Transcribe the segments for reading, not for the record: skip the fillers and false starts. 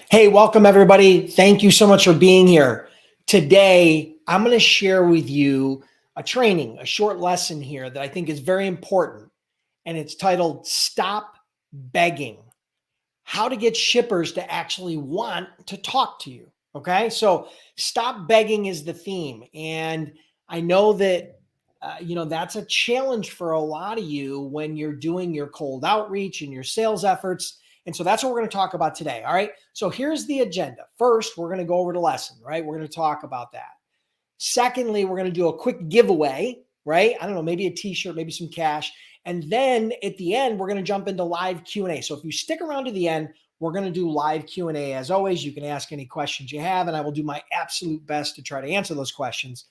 Hey, welcome everybody. Thank you so much for being here. Today, I'm going to share with you a training, a short lesson here that I think is very important. And it's titled Stop Begging: How to Get Shippers to Actually Want to Talk to You. Okay. So, stop begging is the theme. And I know that, that's a challenge for a lot of you when you're doing your cold outreach and your sales efforts. And so that's what we're going to talk about today. All right. So here's the agenda. First, we're going to go over the lesson, right? We're going to talk about that. Secondly, we're going to do a quick giveaway, right? I don't know, maybe a t-shirt, maybe some cash. And then at the end, we're going to jump into live Q&A. So if you stick around to the end, we're going to do live Q&A. As always, you can ask any questions you have, and I will do my absolute best to try to answer those questions.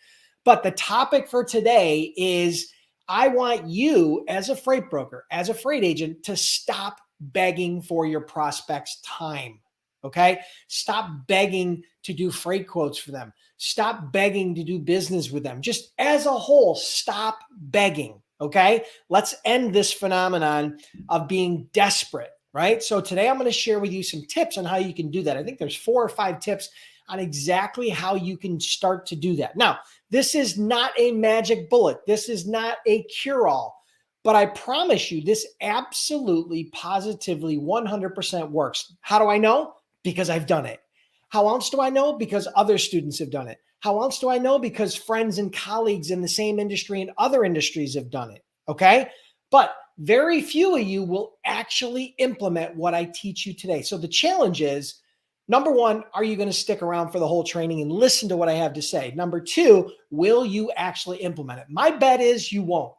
But the topic for today is I want you as a freight broker, as a freight agent, to stop begging for your prospects' time. Okay? Stop begging to do freight quotes for them. Stop begging to do business with them. Just as a whole, stop begging. Okay? Let's end this phenomenon of being desperate, right? So today I'm going to share with you some tips on how you can do that. I think there's 4 or 5 tips on exactly how you can start to do that. Now, this is not a magic bullet. This is not a cure-all. But I promise you, this absolutely, positively, 100% works. How do I know? Because I've done it. How else do I know? Because other students have done it. How else do I know? Because friends and colleagues in the same industry and other industries have done it. Okay. But very few of you will actually implement what I teach you today. So the challenge is, number one, are you going to stick around for the whole training and listen to what I have to say? Number two, will you actually implement it? My bet is you won't.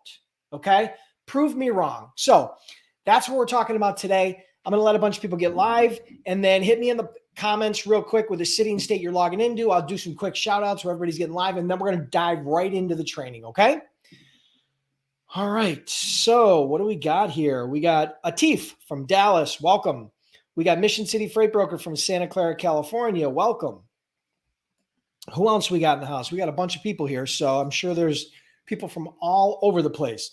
Okay. Prove me wrong. So that's what we're talking about today. I'm going to let a bunch of people get live, and then hit me in the comments real quick with the city and state you're logging into. I'll do some quick shout outs where everybody's getting live, and then we're going to dive right into the training. Okay. All right. So what do we got here? We got Atif from Dallas. Welcome. We got Mission City Freight Broker from Santa Clara, California. Welcome. Who else we got in the house? We got a bunch of people here. So I'm sure there's people from all over the place.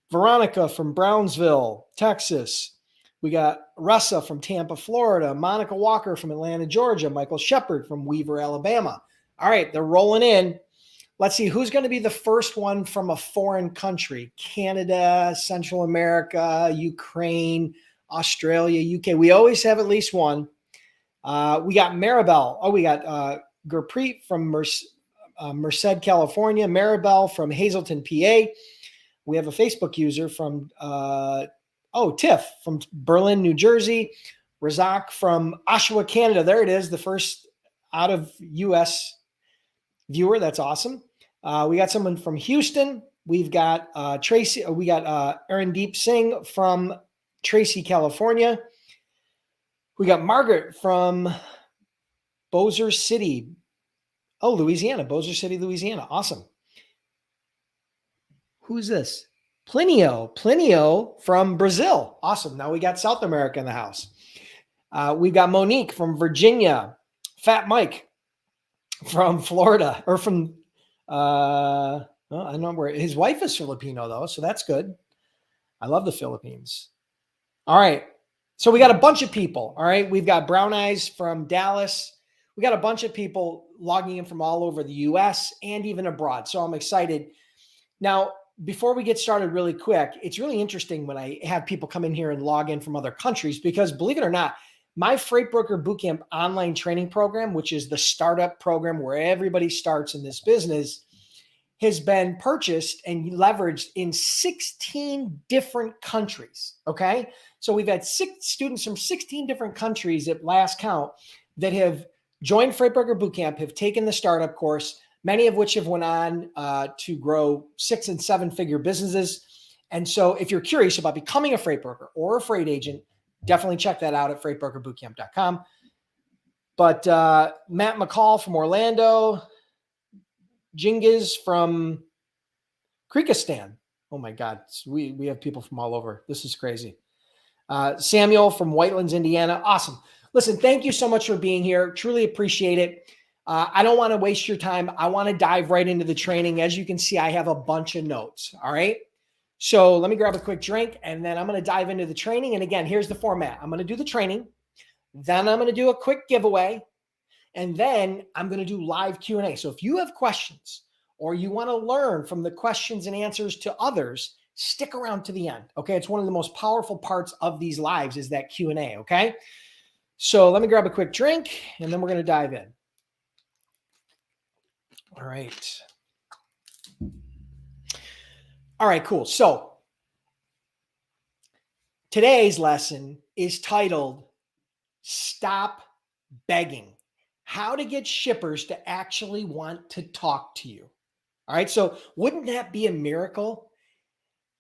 Veronica from Brownsville, Texas. We got Ressa from Tampa, Florida. Monica Walker from Atlanta, Georgia. Michael Shepard from Weaver, Alabama. All right, they're rolling in. Let's see who's going to be the first one from a foreign country. Canada, Central America, Ukraine, Australia, UK. We always have at least one. We got Maribel. Oh, we got Gurpreet from Merced, California. Maribel from Hazleton, PA. We have a Facebook user from, Tiff from Berlin, New Jersey. Razak from Oshawa, Canada. There it is, the first out of U.S. viewer. That's awesome. We got someone from Houston. We've got Tracy. We got Aarondeep Singh from Tracy, California. We got Margaret from Bossier City. Oh, Louisiana. Bossier City, Louisiana. Awesome. Who's this? Plinio from Brazil. Awesome. Now we got South America in the house. We've got Monique from Virginia. Fat Mike from Florida, or from, I don't know where. His wife is Filipino, though, so that's good. I love the Philippines. All right. So we got a bunch of people. All right. We've got Brown Eyes from Dallas. We got a bunch of people logging in from all over the U.S. and even abroad. So I'm excited. Now, before we get started really quick, it's really interesting when I have people come in here and log in from other countries, because believe it or not, my Freight Broker Bootcamp online training program, which is the startup program where everybody starts in this business, has been purchased and leveraged in 16 different countries. Okay. So we've had 6 students from 16 different countries at last count that have joined Freight Broker Bootcamp, have taken the startup course, many of which have went on to grow 6- and 7-figure businesses. And so if you're curious about becoming a freight broker or a freight agent, definitely check that out at freightbrokerbootcamp.com. But Matt McCall from Orlando, Jingiz from Kyrgyzstan. Oh my God, we have people from all over. This is crazy. Samuel from Whitelands, Indiana. Awesome. Listen, thank you so much for being here. Truly appreciate it. I don't want to waste your time. I want to dive right into the training. As you can see, I have a bunch of notes. All right. So let me grab a quick drink, and then I'm going to dive into the training. And again, here's the format. I'm going to do the training. Then I'm going to do a quick giveaway. And then I'm going to do live Q&A. So if you have questions or you want to learn from the questions and answers to others, stick around to the end. Okay. It's one of the most powerful parts of these lives is that Q&A. Okay. So let me grab a quick drink and then we're going to dive in. All right. All right, cool. So today's lesson is titled Stop Begging. How to get shippers to actually want to talk to you. All right. So wouldn't that be a miracle?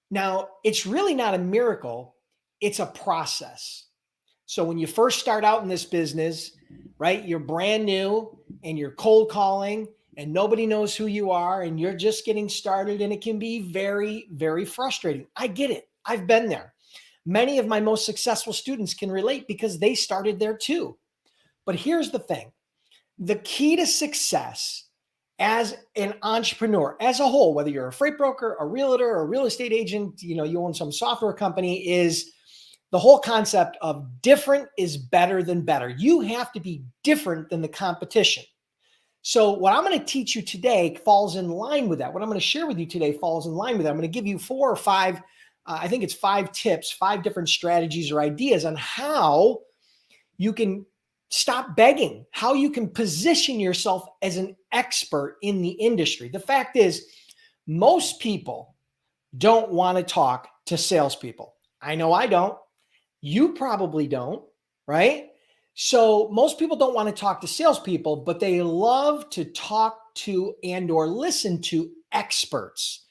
Now, it's really not a miracle. It's a process. So when you first start out in this business, right, you're brand new and you're cold calling and nobody knows who you are and you're just getting started and it can be very, very frustrating. I get it. I've been there. Many of my most successful students can relate because they started there too. But here's the thing. The key to success as an entrepreneur as a whole, whether you're a freight broker, a realtor, a real estate agent, you own some software company, is the whole concept of different is better than better. You have to be different than the competition. So what I'm going to teach you today falls in line with that. What I'm going to share with you today falls in line with that. I'm going to give you 4 or 5, I think it's 5 tips, 5 different strategies or ideas on how you can stop begging, how you can position yourself as an expert in the industry. The fact is, most people don't want to talk to salespeople. I know I don't. You probably don't, right? So most people don't want to talk to salespeople, but they love to talk to and or listen to experts,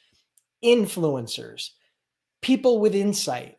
influencers, people with insight,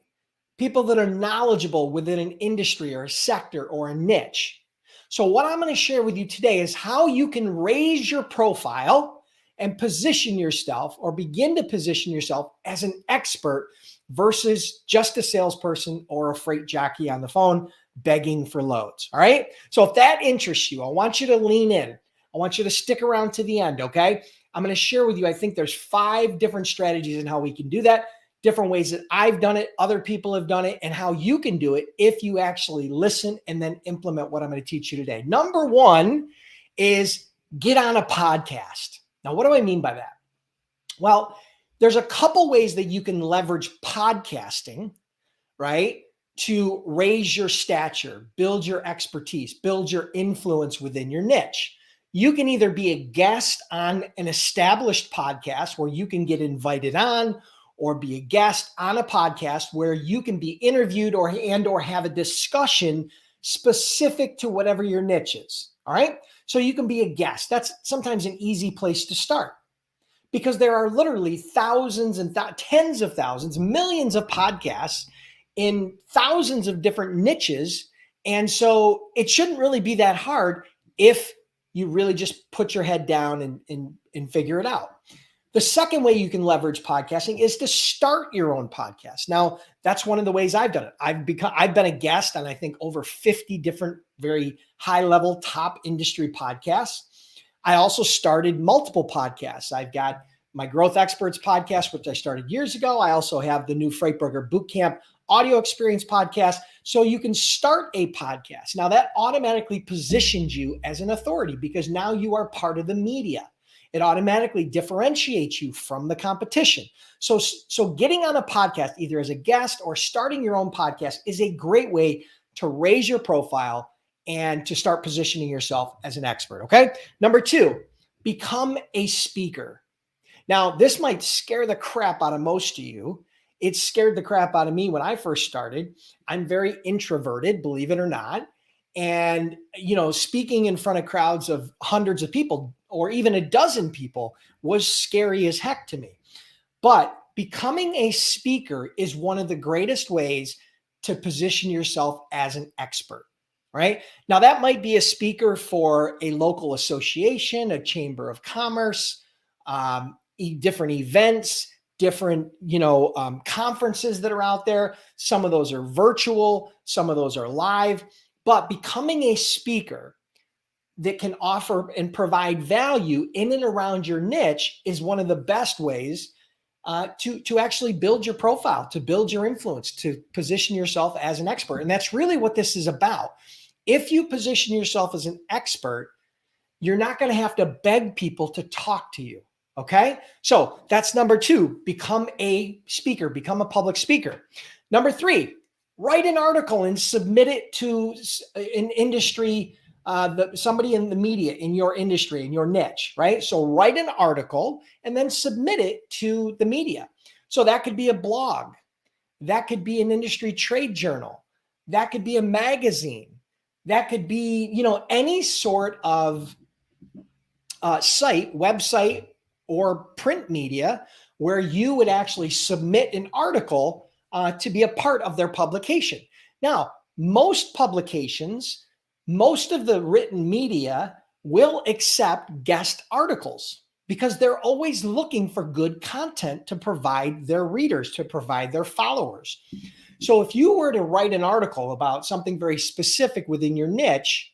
people that are knowledgeable within an industry or a sector or a niche. So what I'm going to share with you today is how you can raise your profile and position yourself or begin to position yourself as an expert versus just a salesperson or a freight jockey on the phone begging for loads. All right. So if that interests you, I want you to lean in. I want you to stick around to the end. Okay. I'm going to share with you, I think there's 5 different strategies in how we can do that. Different ways that I've done it, other people have done it, and how you can do it if you actually listen and then implement what I'm going to teach you today. Number 1 is get on a podcast. Now, what do I mean by that? Well, there's a couple ways that you can leverage podcasting, right, to raise your stature, build your expertise, build your influence within your niche. You can either be a guest on an established podcast where you can get invited on, or be a guest on a podcast where you can be interviewed or have a discussion specific to whatever your niche is. All right. So you can be a guest. That's sometimes an easy place to start because there are literally thousands and tens of thousands, millions of podcasts in thousands of different niches. And so it shouldn't really be that hard if you really just put your head down and figure it out. The second way you can leverage podcasting is to start your own podcast. Now, that's one of the ways I've done it. I've been a guest on, I think, over 50 different very high-level top industry podcasts. I also started multiple podcasts. I've got my Growth Experts podcast, which I started years ago. I also have the new Freight Broker Bootcamp audio experience podcast. So you can start a podcast. Now, that automatically positions you as an authority because now you are part of the media. It automatically differentiates you from the competition. So getting on a podcast, either as a guest or starting your own podcast, is a great way to raise your profile and to start positioning yourself as an expert. Okay. Number 2, become a speaker. Now, this might scare the crap out of most of you. It scared the crap out of me when I first started. I'm very introverted, believe it or not. And, speaking in front of crowds of hundreds of people or even a dozen people was scary as heck to me. But becoming a speaker is one of the greatest ways to position yourself as an expert, right? Now, that might be a speaker for a local association, a chamber of commerce, different events, different, conferences that are out there. Some of those are virtual, some of those are live. But becoming a speaker that can offer and provide value in and around your niche is one of the best ways to actually build your profile, to build your influence, to position yourself as an expert. And that's really what this is about. if you position yourself as an expert, you're not going to have to beg people to talk to you. Okay. So that's number 2, become a speaker, become a public speaker. Number 3, write an article and submit it to an industry, somebody in the media in your industry, in your niche, right? So write an article and then submit it to the media. So that could be a blog. That could be an industry trade journal. That could be a magazine. That could be, any sort of site, website, or print media where you would actually submit an article to be a part of their publication. Now, most publications, most of the written media will accept guest articles because they're always looking for good content to provide their readers, to provide their followers. So if you were to write an article about something very specific within your niche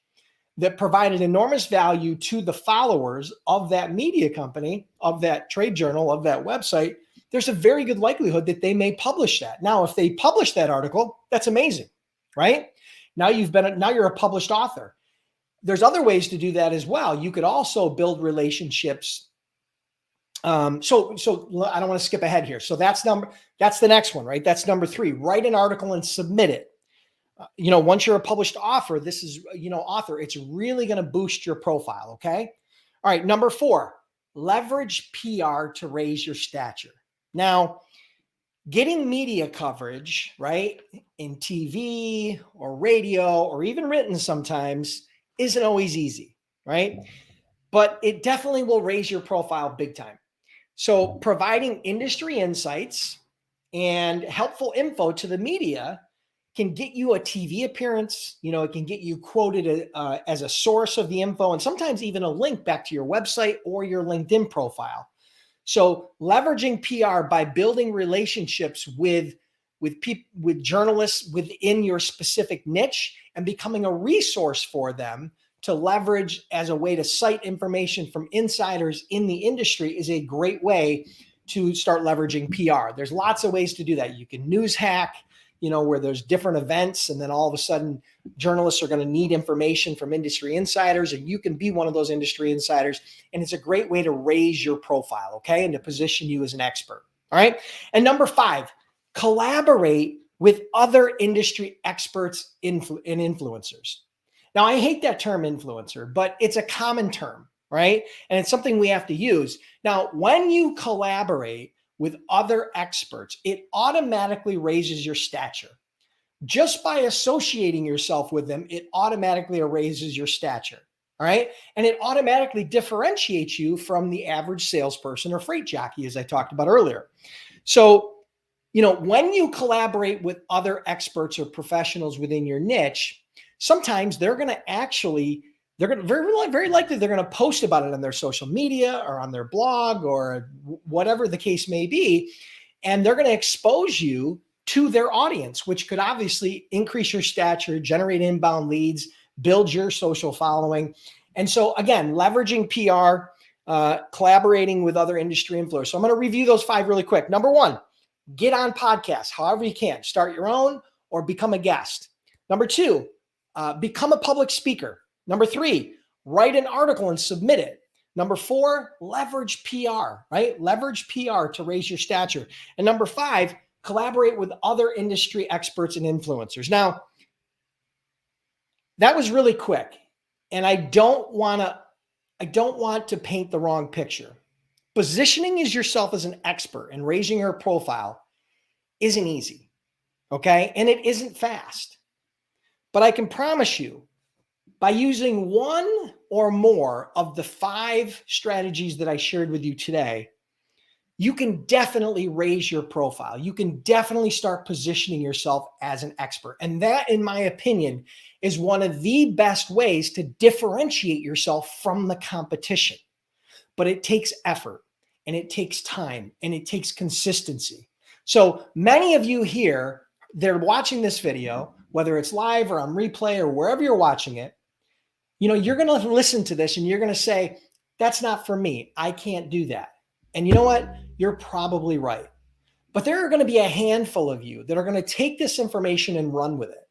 that provided enormous value to the followers of that media company, of that trade journal, of that website, there's a very good likelihood that they may publish that. Now, if they publish that article, that's amazing, right? Now you're a published author. There's other ways to do that as well. You could also build relationships. So I don't want to skip ahead here. So that's the next one, right? That's number 3. Write an article and submit it. Once you're a published author, it's really going to boost your profile. Okay. All right. Number 4, leverage PR to raise your stature. Now, getting media coverage, right, in TV or radio or even written sometimes isn't always easy, right? But it definitely will raise your profile big time. So providing industry insights and helpful info to the media can get you a TV appearance. It can get you quoted as a source of the info, and sometimes even a link back to your website or your LinkedIn profile. So leveraging PR by building relationships with journalists within your specific niche and becoming a resource for them to leverage as a way to cite information from insiders in the industry is a great way to start leveraging PR. There's lots of ways to do that. You can news hack, where there's different events, and then all of a sudden journalists are going to need information from industry insiders, and you can be one of those industry insiders. And it's a great way to raise your profile, okay, and to position you as an expert. All right. And number 5, collaborate with other industry experts and influencers. Now, I hate that term influencer, but it's a common term, right? And it's something we have to use. Now, when you collaborate with other experts, it automatically raises your stature. Just by associating yourself with them, it automatically raises your stature. All right. And it automatically differentiates you from the average salesperson or freight jockey, as I talked about earlier. So, when you collaborate with other experts or professionals within your niche, sometimes they're going to very likely they're going to post about it on their social media or on their blog or whatever the case may be. And they're going to expose you to their audience, which could obviously increase your stature, generate inbound leads, build your social following. And so again, leveraging PR, collaborating with other industry influencers. So I'm going to review those 5 really quick. Number 1, get on podcasts, however you can. Start your own or become a guest. Number 2, become a public speaker. Number 3, write an article and submit it. Number 4, leverage PR, right? Leverage PR to raise your stature. And number 5, collaborate with other industry experts and influencers. Now, that was really quick. And I don't want to paint the wrong picture. Positioning as yourself as an expert and raising your profile isn't easy, okay? And it isn't fast. But I can promise you, by using one or more of the 5 strategies that I shared with you today, you can definitely raise your profile. You can definitely start positioning yourself as an expert. And that, in my opinion, is one of the best ways to differentiate yourself from the competition. But it takes effort, and it takes time, and it takes consistency. So many of you here, they're watching this video, whether it's live or on replay or wherever you're watching it, you're going to listen to this and you're going to say, that's not for me. I can't do that. And you know what? You're probably right. But there are going to be a handful of you that are going to take this information and run with it.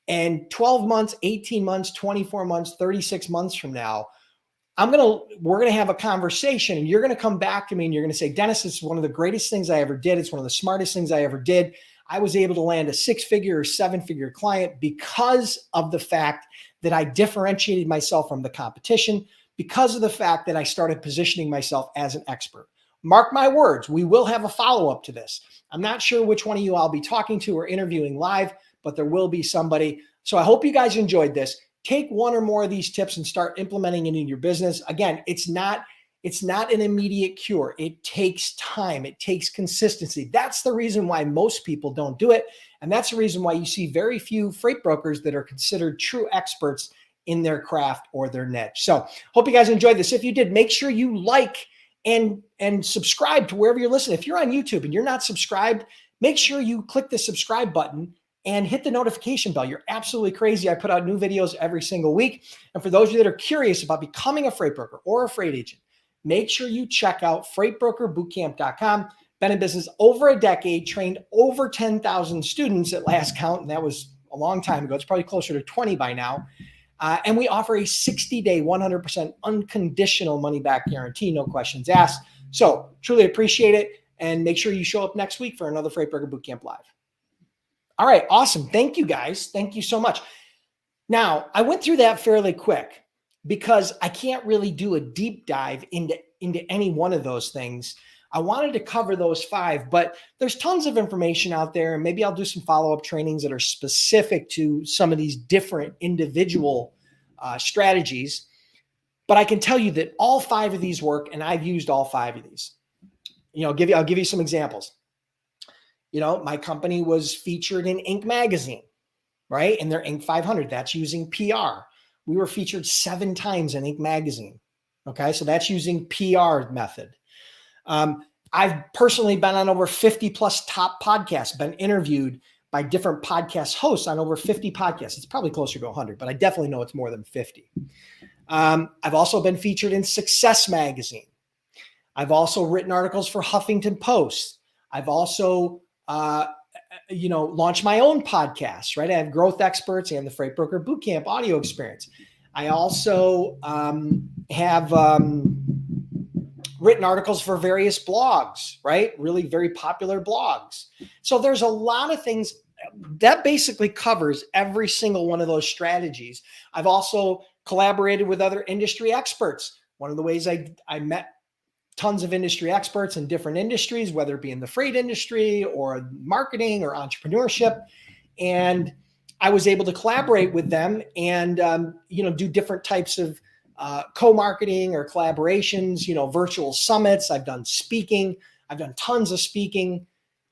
And 12 months, 18 months, 24 months, 36 months from now, we're going to have a conversation, and you're going to come back to me and you're going to say, Dennis, this is one of the greatest things I ever did. It's one of the smartest things I ever did. I was able to land a 6-figure or 7-figure client because of the fact that I differentiated myself from the competition, because of the fact that I started positioning myself as an expert. Mark my words, we will have a follow-up to this. I'm not sure which one of you I'll be talking to or interviewing live, but there will be somebody. So I hope you guys enjoyed this. Take one or more of these tips and start implementing it in your business. Again, it's not an immediate cure. It takes time. It takes consistency. That's the reason why most people don't do it. And that's the reason why you see very few freight brokers that are considered true experts in their craft or their niche. So hope you guys enjoyed this. If you did, make sure you like and subscribe to wherever you're listening. If you're on YouTube and you're not subscribed, make sure you click the subscribe button and hit the notification bell. You're absolutely crazy. I put out new videos every single week. And for those of you that are curious about becoming a freight broker or a freight agent, make sure you check out freightbrokerbootcamp.com. Been in business over a decade, trained over 10,000 students at last count, and that was a long time ago. It's probably closer to 20 by now. And we offer a 60-day, 100% unconditional money-back guarantee, no questions asked. So truly appreciate it. And make sure you show up next week for another Freight Broker Bootcamp Live. All right, awesome. Thank you, guys. Thank you so much. Now, I went through that fairly quick because I can't really do a deep dive into any one of those things. I wanted to cover those 5, but there's tons of information out there, and maybe I'll do some follow-up trainings that are specific to some of these different individual strategies. But I can tell you that all 5 of these work, and I've used all 5 of these. I'll give you some examples. My company was featured in Inc. magazine, right? And their Inc. 500, that's using PR. We were featured 7 times in Inc. magazine. Okay, so that's using PR method. I've personally been on over 50 plus top podcasts, been interviewed by different podcast hosts on over 50 podcasts. It's probably closer to 100, but I definitely know it's more than 50. I've also been featured in Success magazine. I've also written articles for Huffington Post. I've also launch my own podcast, right? I have Growth Experts and the Freight Broker Bootcamp audio experience. I also have written articles for various blogs, right? Really very popular blogs. So there's a lot of things that basically covers every single one of those strategies. I've also collaborated with other industry experts. One of the ways I met tons of industry experts in different industries, whether it be in the freight industry or marketing or entrepreneurship. And I was able to collaborate with them and, do different types of co-marketing or collaborations, virtual summits. I've done speaking. I've done tons of speaking.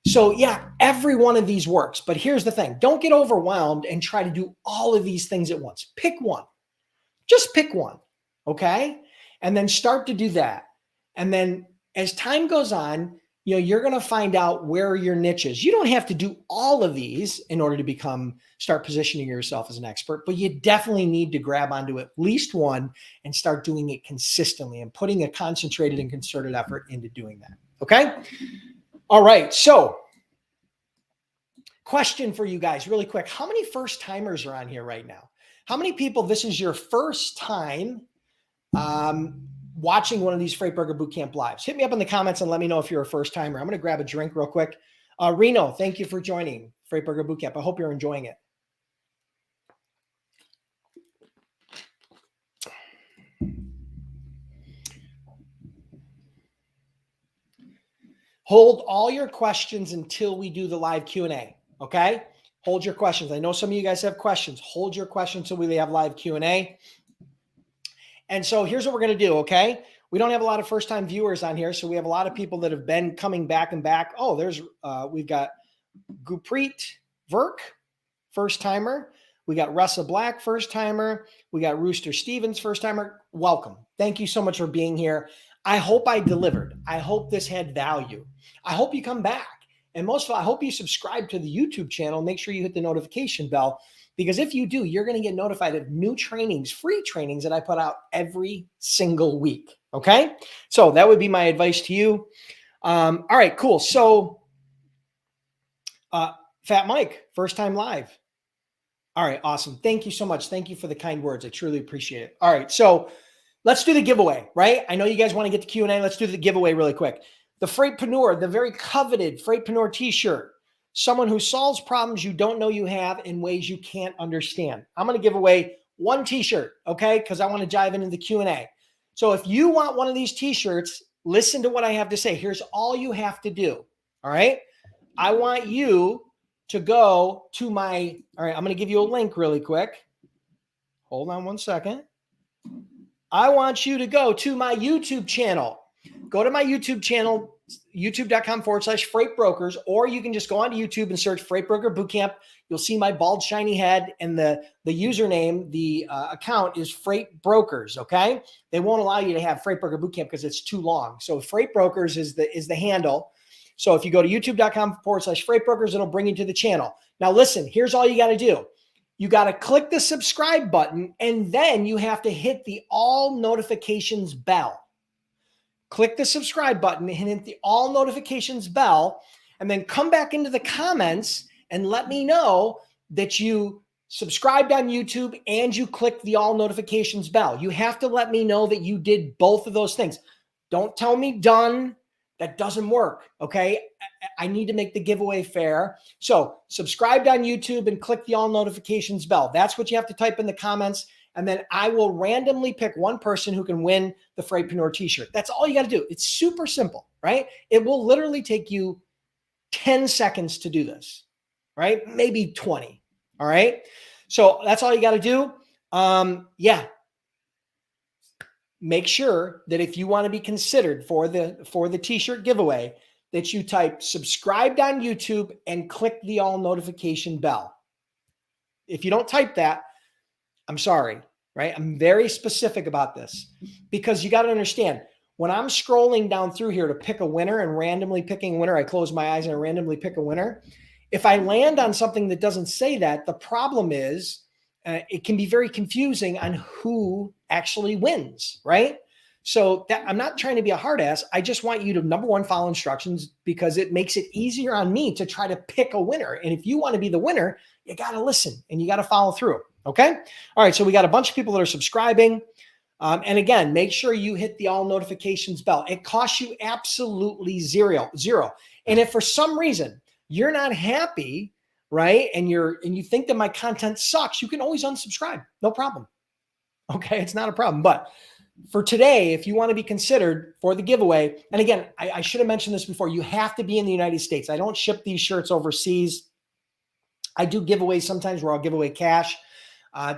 So yeah, every one of these works. But here's the thing. Don't get overwhelmed and try to do all of these things at once. Pick one. Just pick one. Okay? And then start to do that. And then as time goes on, you're going to find out where your niche is. You don't have to do all of these in order to start positioning yourself as an expert, but you definitely need to grab onto at least one and start doing it consistently and putting a concentrated and concerted effort into doing that. Okay. All right. So question for you guys really quick. How many first timers are on here right now? How many people, this is your first time, watching one of these Freight Broker Bootcamp lives? Hit me up in the comments and let me know if you're a first timer. I'm going to grab a drink real quick. Reno, thank you for joining Freight Broker Bootcamp. I hope you're enjoying it. Hold all your questions until we do the live Q&A. Okay. Hold your questions. I know some of you guys have questions. Hold your questions until we have live Q&A. And so here's what we're going to do, okay? We don't have a lot of first-time viewers on here, so we have a lot of people that have been coming back and back. Oh, we've got Gurpreet Virk, first-timer. We got Russa Black, first-timer. We got Rooster Stevens, first-timer. Welcome. Thank you so much for being here. I hope I delivered. I hope this had value. I hope you come back. And most of all, I hope you subscribe to the YouTube channel. Make sure you hit the notification bell, because if you do, you're going to get notified of new trainings, free trainings that I put out every single week. Okay. So that would be my advice to you. All right, cool. So Fat Mike, first time live. All right, awesome. Thank you so much. Thank you for the kind words. I truly appreciate it. All right, so let's do the giveaway, right? I know you guys want to get the Q&A. Let's do the giveaway really quick. The Freightpreneur, the very coveted Freightpreneur t-shirt. Someone who solves problems you don't know you have in ways you can't understand. I'm going to give away one t-shirt, okay? Because I want to dive into the Q&A. So if you want one of these t-shirts, listen to what I have to say. Here's all you have to do, all right? I want you to go to my, all right, I'm going to give you a link really quick. Hold on one second. I want you to go to my YouTube channel. Go to my YouTube channel, youtube.com/freight brokers, or you can just go onto YouTube and search Freight Broker Bootcamp. You'll see my bald, shiny head, and the username, the account is Freight Brokers, okay? They won't allow you to have Freight Broker Bootcamp because it's too long. So Freight Brokers is the handle. So if you go to youtube.com/freight brokers, it'll bring you to the channel. Now listen, here's all you got to do. You got to click the subscribe button, and then you have to hit the all notifications bell. Click the subscribe button and hit the all notifications bell, and then come back into the comments and let me know that you subscribed on YouTube and you clicked the all notifications bell. You have to let me know that you did both of those things. Don't tell me done. That doesn't work, okay? I need to make the giveaway fair. So subscribed on YouTube and click the all notifications bell. That's what you have to type in the comments. And then I will randomly pick one person who can win the Freightpreneur t-shirt. That's all you got to do. It's super simple, right? It will literally take you 10 seconds to do this, right? Maybe 20, all right? So that's all you got to do. Yeah. Make sure that if you want to be considered for the t-shirt giveaway, that you type subscribed on YouTube and click the all notification bell. If you don't type that, I'm sorry, right? I'm very specific about this because you got to understand when I'm scrolling down through here to pick a winner and randomly picking a winner, I close my eyes and I randomly pick a winner. If I land on something that doesn't say that, the problem is it can be very confusing on who actually wins, right? So that, I'm not trying to be a hard ass. I just want you to, number one, follow instructions because it makes it easier on me to try to pick a winner. And if you want to be the winner, you got to listen and you got to follow through. Okay. All right. So we got a bunch of people that are subscribing. And again, make sure you hit the all notifications bell. It costs you absolutely zero. And if for some reason you're not happy, right, and you think that my content sucks, you can always unsubscribe. No problem. Okay. It's not a problem. But for today, if you want to be considered for the giveaway, and again, I should have mentioned this before, you have to be in the United States. I don't ship these shirts overseas. I do giveaways sometimes where I'll give away cash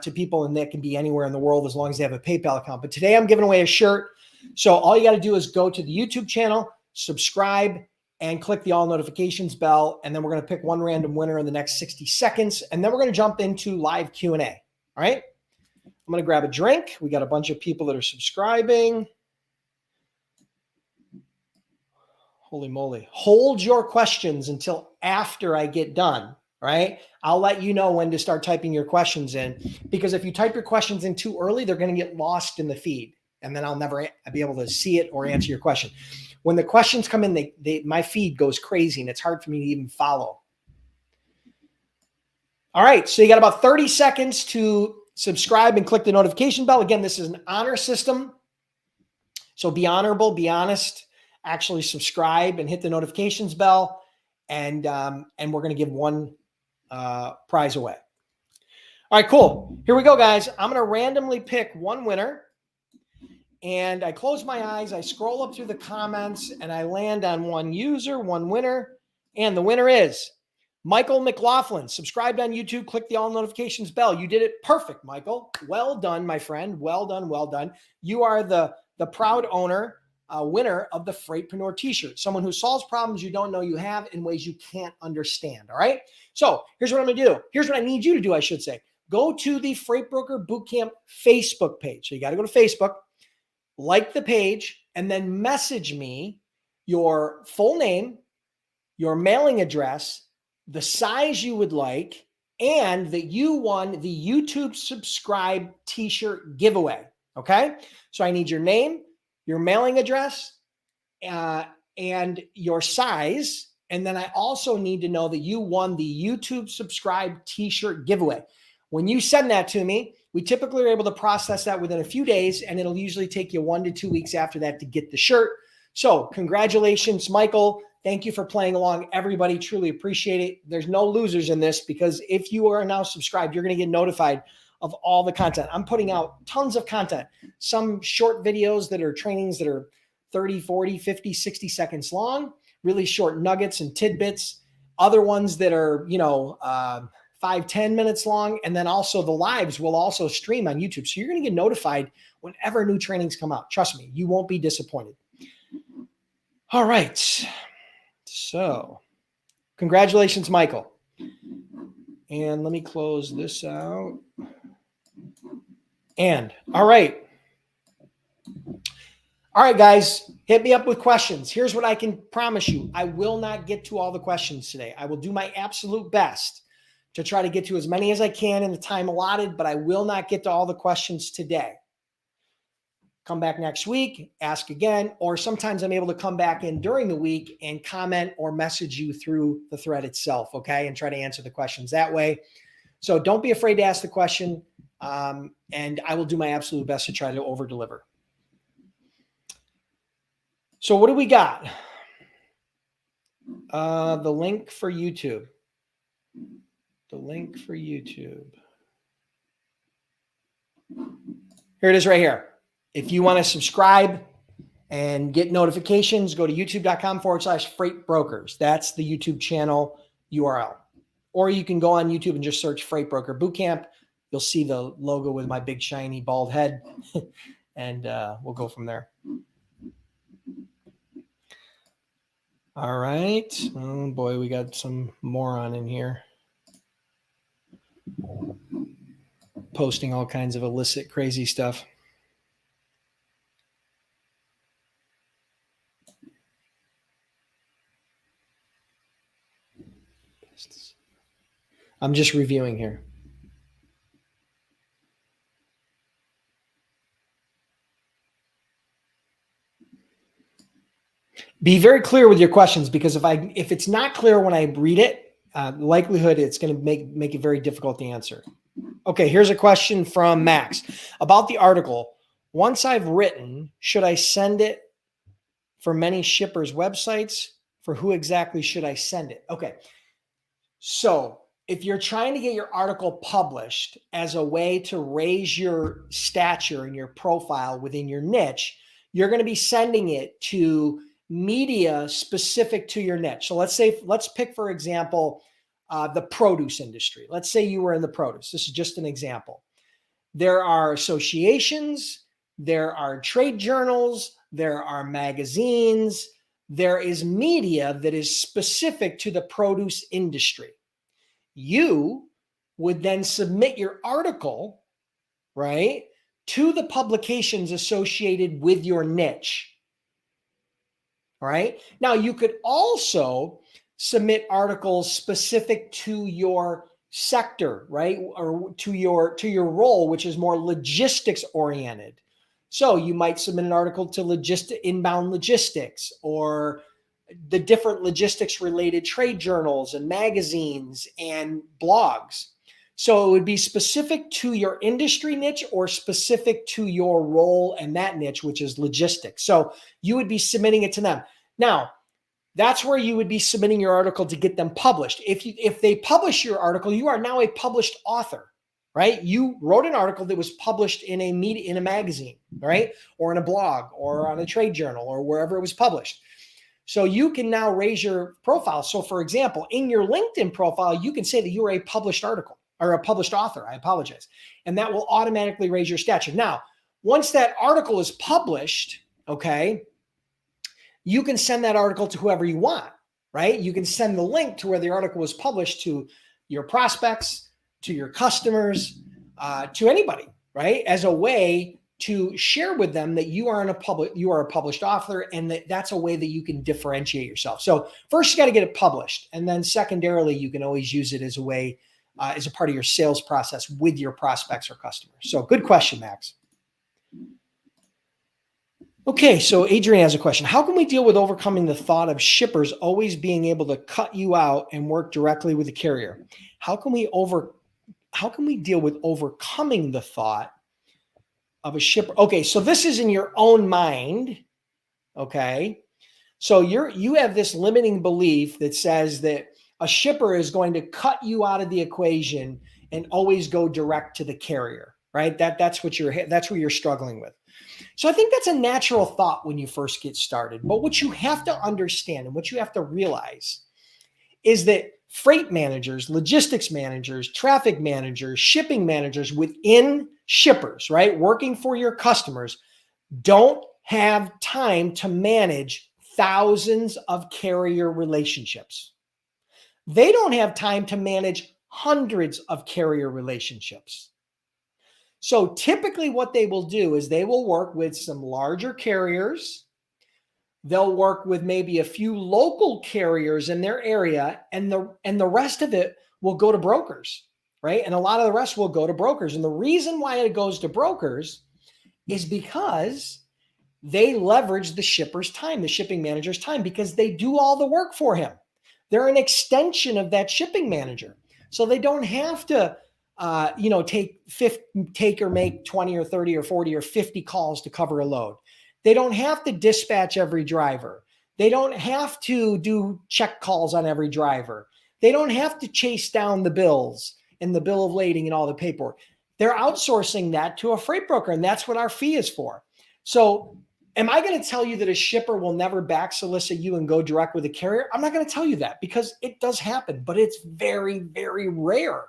to people, and that can be anywhere in the world as long as they have a PayPal account. But today I'm giving away a shirt. So all you got to do is go to the YouTube channel, subscribe, and click the all notifications bell. And then we're going to pick one random winner in the next 60 seconds. And then we're going to jump into live Q&A. All right. I'm going to grab a drink. We got a bunch of people that are subscribing. Holy moly. Hold your questions until after I get done, right? I'll let you know when to start typing your questions in, because if you type your questions in too early, they're going to get lost in the feed, and then I'll never be able to see it or answer your question. When the questions come in, my feed goes crazy, and it's hard for me to even follow. All right, so you got about 30 seconds to subscribe and click the notification bell. Again, this is an honor system. So be honorable, be honest, actually subscribe and hit the notifications bell. And we're going to give one prize away. All right, cool. Here we go, guys. I'm going to randomly pick one winner. And I close my eyes. I scroll up through the comments and I land on one user, one winner. And the winner is Michael McLaughlin. Subscribed on YouTube. Click the all notifications bell. You did it perfect, Michael. Well done, my friend. Well done. Well done. You are the proud owner, winner of the Freightpreneur t-shirt. Someone who solves problems you don't know you have in ways you can't understand. All right. So here's what I'm going to do. Here's what I need you to do, I should say. Go to the Freight Broker Bootcamp Facebook page. So you got to go to Facebook, like the page, and then message me your full name, your mailing address, the size you would like, and that you won the YouTube subscribe t-shirt giveaway. Okay. So I need your name, your mailing address, and your size. And then I also need to know that you won the YouTube subscribe t-shirt giveaway. When you send that to me, we typically are able to process that within a few days, and it'll usually take you 1 to 2 weeks after that to get the shirt. So congratulations, Michael. Thank you for playing along. Everybody, truly appreciate it. There's no losers in this, because if you are now subscribed, you're going to get notified of all the content. I'm putting out tons of content, some short videos that are trainings that are 30, 40, 50, 60 seconds long, really short nuggets and tidbits. Other ones that are, 5, 10 minutes long. And then also the lives will also stream on YouTube. So you're going to get notified whenever new trainings come out. Trust me, you won't be disappointed. All right. So congratulations, Michael. And let me close this out. And all right, guys, hit me up with questions. Here's what I can promise you. I will not get to all the questions today. I will do my absolute best to try to get to as many as I can in the time allotted, but I will not get to all the questions today. Come back next week, ask again, or sometimes I'm able to come back in during the week and comment or message you through the thread itself, okay, and try to answer the questions that way. So don't be afraid to ask the question, and I will do my absolute best to try to over-deliver. So what do we got? The link for YouTube. The link for YouTube. Here it is right here. If you want to subscribe and get notifications, go to youtube.com/freight brokers. That's the YouTube channel URL. Or you can go on YouTube and just search Freight Broker Bootcamp. You'll see the logo with my big shiny bald head, and we'll go from there. All right. Oh boy, we got some moron in here posting all kinds of illicit, crazy stuff. I'm just reviewing here. Be very clear with your questions, because if it's not clear when I read it, likelihood it's going to make it very difficult to answer. Okay, here's a question from Max about the article. Once I've written, should I send it for many shippers' websites? For who exactly should I send it? Okay, so if you're trying to get your article published as a way to raise your stature and your profile within your niche, you're going to be sending it to media specific to your niche. So let's pick, for example, the produce industry. Let's say you were in the produce. This is just an example. There are associations, there are trade journals, there are magazines, there is media that is specific to the produce industry. You would then submit your article, right, to the publications associated with your niche. All right. Now, you could also submit articles specific to your sector, right, or to your role, which is more logistics oriented. So you might submit an article to inbound logistics, or the different logistics related trade journals and magazines and blogs. So it would be specific to your industry niche or specific to your role and that niche, which is logistics. So you would be submitting it to them. Now, that's where you would be submitting your article to get them published. If they publish your article, you are now a published author, right? You wrote an article that was published in a magazine, right? Or in a blog or on a trade journal or wherever it was published. So you can now raise your profile. So for example, in your LinkedIn profile, you can say that you are a published article or a published author. I apologize. And that will automatically raise your stature. Now, once that article is published, okay, you can send that article to whoever you want, right? You can send the link to where the article was published to your prospects, to your customers, to anybody, right? As a way to share with them that you are a published author, and that's a way that you can differentiate yourself. So first you got to get it published. And then secondarily, you can always use it as a way, as a part of your sales process with your prospects or customers. So good question, Max. Okay, so Adrian has a question. How can we deal with overcoming the thought of shippers always being able to cut you out and work directly with the carrier? How can we how can we deal with overcoming the thought of a shipper? Okay, so this is in your own mind. Okay. So you have this limiting belief that says that a shipper is going to cut you out of the equation and always go direct to the carrier, right? That's what you're struggling with. So I think that's a natural thought when you first get started. But what you have to understand and what you have to realize is that freight managers, logistics managers, traffic managers, shipping managers within shippers, right, working for your customers, don't have time to manage thousands of carrier relationships. They don't have time to manage hundreds of carrier relationships. So typically what they will do is they will work with some larger carriers. They'll work with maybe a few local carriers in their area, and the rest of it will go to brokers, right? And a lot of the rest will go to brokers. And the reason why it goes to brokers is because they leverage the shipper's time, the shipping manager's time, because they do all the work for him. They're an extension of that shipping manager. So they don't have to, take or make 20 or 30 or 40 or 50 calls to cover a load. They don't have to dispatch every driver. They don't have to do check calls on every driver. They don't have to chase down the bills and the bill of lading and all the paperwork. They're outsourcing that to a freight broker, and that's what our fee is for. So am I going to tell you that a shipper will never back solicit you and go direct with a carrier? I'm not going to tell you that, because it does happen, but it's very, very rare.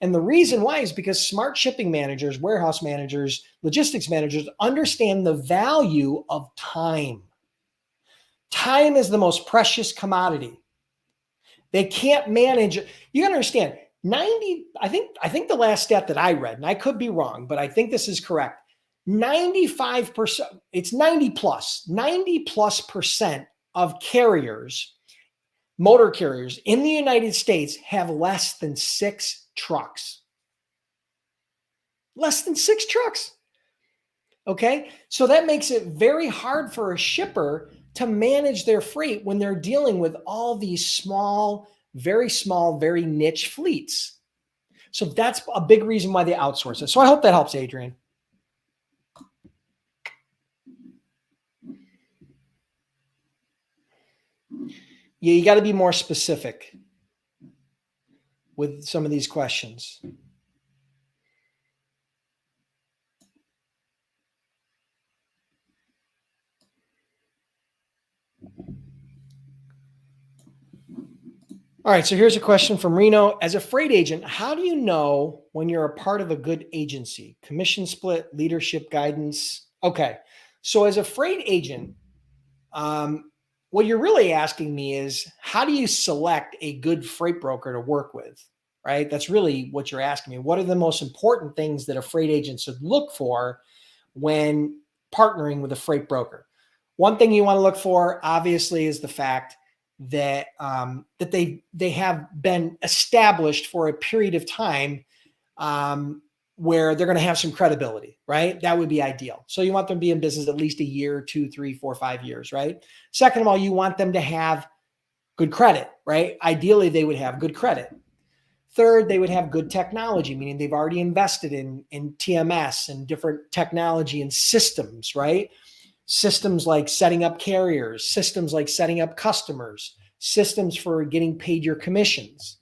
And the reason why is because smart shipping managers, warehouse managers, logistics managers understand the value of time. Time is the most precious commodity. They can't manage. You got to understand, I think the last stat that I read, and I could be wrong, but I think this is correct. 95%, it's 90+% of carriers, motor carriers in the United States have less than 6 trucks. Less than 6 trucks. Okay. So that makes it very hard for a shipper to manage their freight when they're dealing with all these small, very niche fleets. So that's a big reason why they outsource it. So I hope that helps, Adrian. Yeah, you got to be more specific with some of these questions. All right, so here's a question from Reno. As a freight agent, how do you know when you're a part of a good agency? Commission split, leadership guidance? Okay, so as a freight agent, what you're really asking me is, how do you select a good freight broker to work with, right? That's really what you're asking me. What are the most important things that a freight agent should look for when partnering with a freight broker? One thing you want to look for, obviously, is the fact that they have been established for a period of time where they're going to have some credibility, right? That would be ideal. So you want them to be in business at least a year, 2, 3, 4, 5 years, right? Second of all, you want them to have good credit, right? Ideally, they would have good credit. Third, they would have good technology, meaning they've already invested in TMS and different technology and systems, right? Systems like setting up carriers, systems like setting up customers, systems for getting paid your commissions,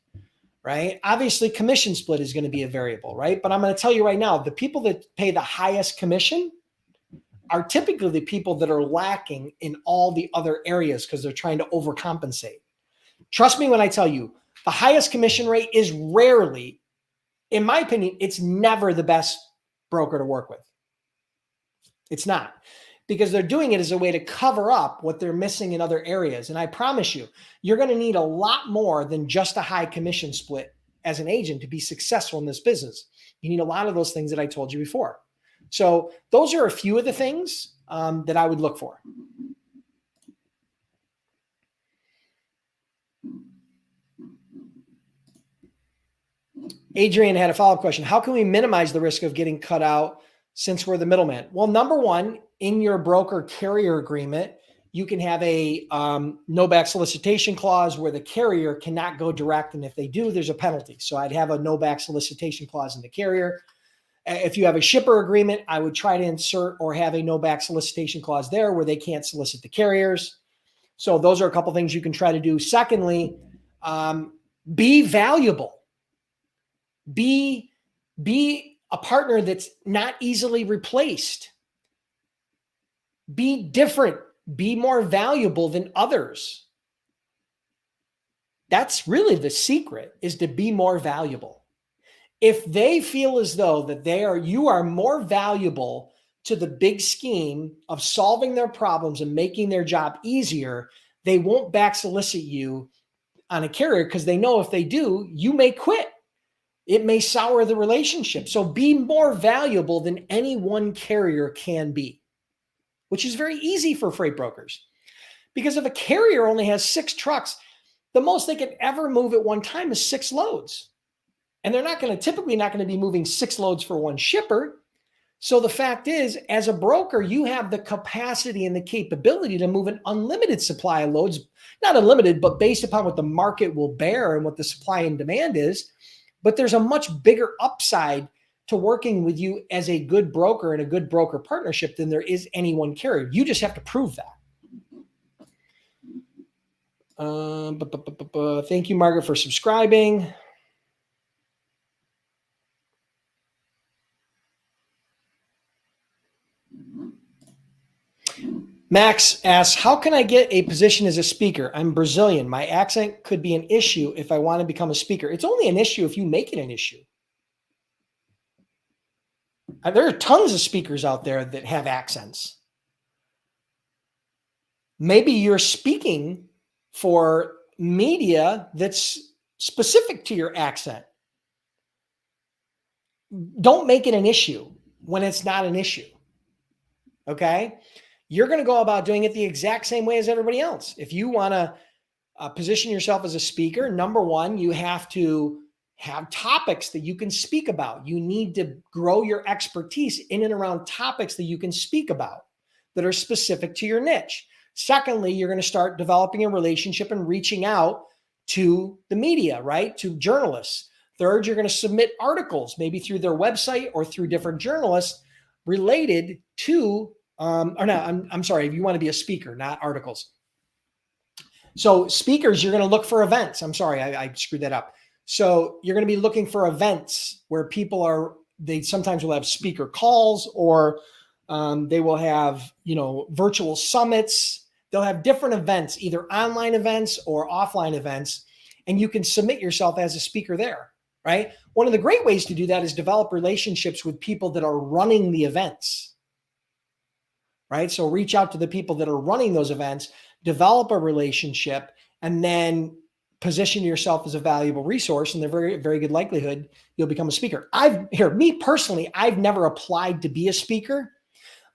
right? Obviously, commission split is going to be a variable, right? But I'm going to tell you right now, the people that pay the highest commission are typically the people that are lacking in all the other areas because they're trying to overcompensate. Trust me when I tell you, the highest commission rate is rarely, in my opinion, it's never the best broker to work with. It's not, because they're doing it as a way to cover up what they're missing in other areas. And I promise you, you're going to need a lot more than just a high commission split as an agent to be successful in this business. You need a lot of those things that I told you before. So those are a few of the things that I would look for. Adrian had a follow-up question. How can we minimize the risk of getting cut out since we're the middleman? Well, number one, in your broker carrier agreement, you can have a no back solicitation clause where the carrier cannot go direct. And if they do, there's a penalty. So I'd have a no back solicitation clause in the carrier. If you have a shipper agreement, I would try to insert or have a no back solicitation clause there where they can't solicit the carriers. So those are a couple things you can try to do. Secondly, be valuable. Be a partner that's not easily replaced. Be different. Be more valuable than others. That's really the secret, is to be more valuable. If they feel as though that you are more valuable to the big scheme of solving their problems and making their job easier, they won't back solicit you on a carrier, because they know if they do, you may quit. It may sour the relationship. So be more valuable than any one carrier can be, which is very easy for freight brokers. Because if a carrier only has 6 trucks, the most they can ever move at one time is 6 loads. And they're typically not going to be moving 6 loads for one shipper. So the fact is, as a broker, you have the capacity and the capability to move an unlimited supply of loads, not unlimited, but based upon what the market will bear and what the supply and demand is. But there's a much bigger upside to working with you as a good broker and a good broker partnership than there is any one carrier. You just have to prove that. Thank you, Margaret, for subscribing. Max asks, how can I get a position as a speaker? I'm Brazilian. My accent could be an issue if I want to become a speaker. It's only an issue if you make it an issue. There are tons of speakers out there that have accents. Maybe you're speaking for media that's specific to your accent. Don't make it an issue when it's not an issue. Okay? You're going to go about doing it the exact same way as everybody else. If you want to position yourself as a speaker, number one, you have to have topics that you can speak about. You need to grow your expertise in and around topics that you can speak about that are specific to your niche. Secondly, you're going to start developing a relationship and reaching out to the media, right? To journalists. Third, you're going to submit articles, maybe through their website or through different journalists related to I'm sorry, if you want to be a speaker, not articles. So speakers, you're going to look for events. I'm sorry, I screwed that up. So you're going to be looking for events where they sometimes will have speaker calls, or they will have, virtual summits. They'll have different events, either online events or offline events, and you can submit yourself as a speaker there, right? One of the great ways to do that is develop relationships with people that are running the events. Right? So reach out to the people that are running those events, develop a relationship, and then position yourself as a valuable resource. And there's very, very good likelihood you'll become a speaker. Me personally, I've never applied to be a speaker,